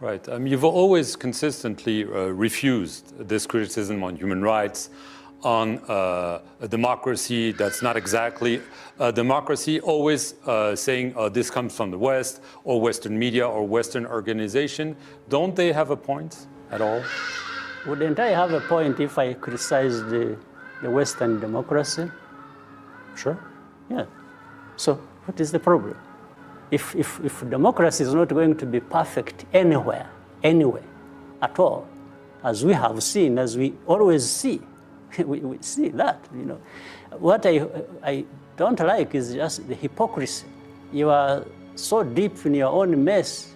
Right. You've always consistently refused this criticism on human rights, on a democracy that's not exactly a democracy, always saying this comes from the West or Western media or Western organization. Don't they have a point at all? Wouldn't I have a point if I criticized the Western democracy? Sure. Yeah. So what is the problem? If democracy is not going to be perfect anywhere at all, as we have seen, as we always see, we see that, you know. What I don't like is just the hypocrisy. You are so deep in your own mess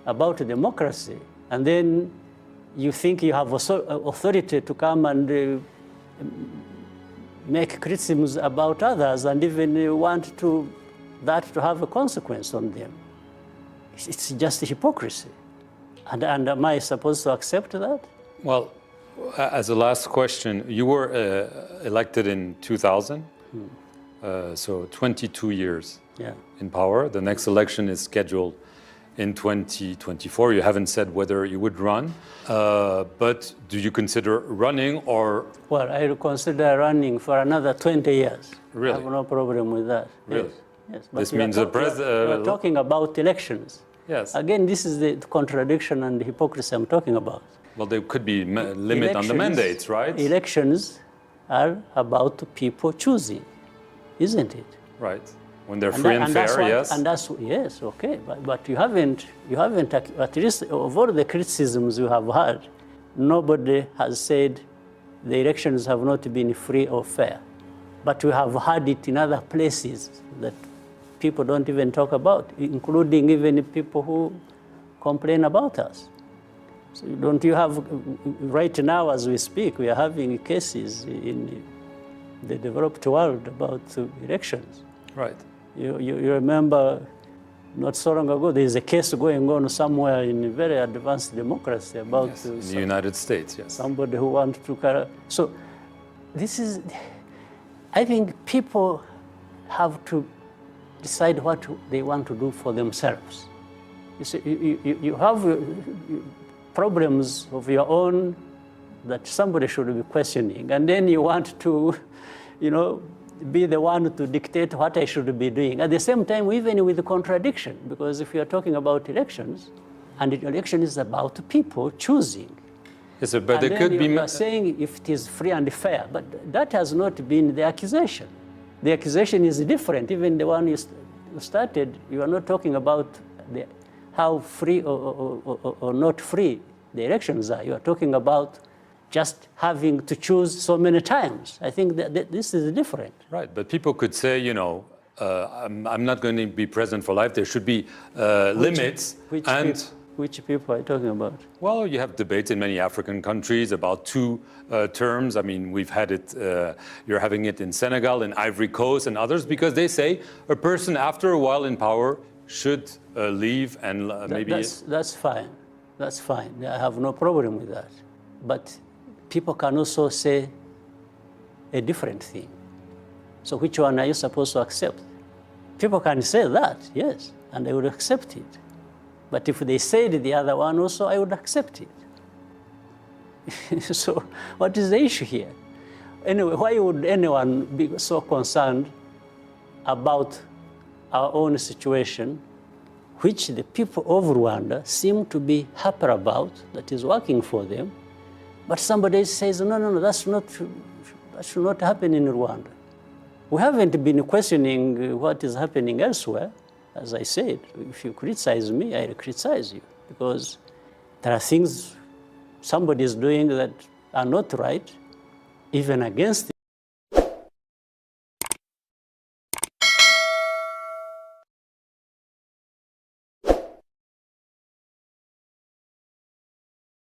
about democracy, and then you think you have authority to come and make criticisms about others and even want that to have a consequence on them. It's just hypocrisy. And am I supposed to accept that? Well, as a last question, you were elected in 2000, so 22 years in power. The next election is scheduled in 2024. You haven't said whether you would run, but do you consider running or? Well, I would consider running for another 20 years. Really? I have no problem with that. Really? Yes. But This means the president. We're talking about elections. Yes. Again, this is the contradiction and the hypocrisy I'm talking about. Well, there could be limit on the mandates, right? Elections are about people choosing, isn't it? Right. When they're free and fair, yes. And that's, yes, okay. But you haven't, at least of all the criticisms you have had, nobody has said the elections have not been free or fair. But we have had it in other places that people don't even talk about, including even people who complain about us. So don't you have, right now as we speak, we are having cases in the developed world about elections. Right. You remember not so long ago, there is a case going on somewhere in a very advanced democracy about in the United States, yes. Somebody who wants to. So this is, I think people have to decide what they want to do for themselves. You see, you have problems of your own that somebody should be questioning, and then you want to, be the one to dictate what I should be doing. At the same time, even with the contradiction, because if you are talking about elections, and the election is about people choosing. Yes, sir, but there could be. You are saying if it is free and fair, but that has not been the accusation. The accusation is different. Even the one you started, you are not talking about how free or not free the elections are. You are talking about just having to choose so many times. I think that this is different. Right, but people could say, I'm not going to be president for life. There should be limits. Which people are you talking about? Well, you have debates in many African countries about 2 terms. I mean, we've had it, you're having it in Senegal, in Ivory Coast, and others, because they say a person after a while in power should leave and maybe... That's fine. That's fine. I have no problem with that. But people can also say a different thing. So which one are you supposed to accept? People can say that, yes, and I would accept it. But if they said the other one also, I would accept it. So what is the issue here? Anyway, why would anyone be so concerned about our own situation, which the people of Rwanda seem to be happy about, that is working for them, but somebody says, no, that should not happen in Rwanda. We haven't been questioning what is happening elsewhere. As I said, if you criticize me, I'll criticize you, because there are things somebody is doing that are not right, even against